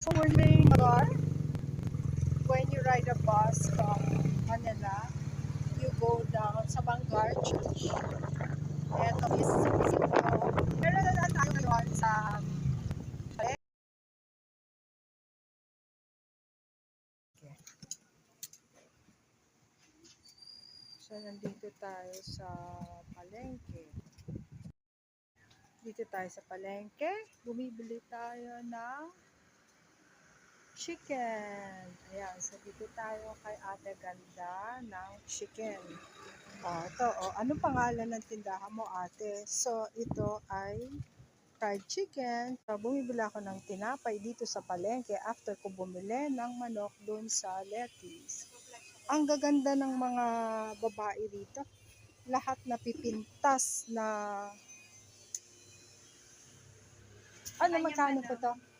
So when we when you ride a bus from Manila, you go down sa Bangar Church. Ito is meron na tayo ngayon sa So nandito tayo sa palengke. Dito tayo sa palengke, bumibili tayo ng chicken. Ayan, so dito tayo kay Ate Ganda ng chicken. Ito, anong pangalan ng tindahan mo, ate? So, ito ay fried chicken. So, bumibili ako ng tinapay dito sa palengke after ko bumili ng manok doon sa Letty's. Ang gaganda ng mga babae dito. Lahat na pipintas na... Ano, magkano po to?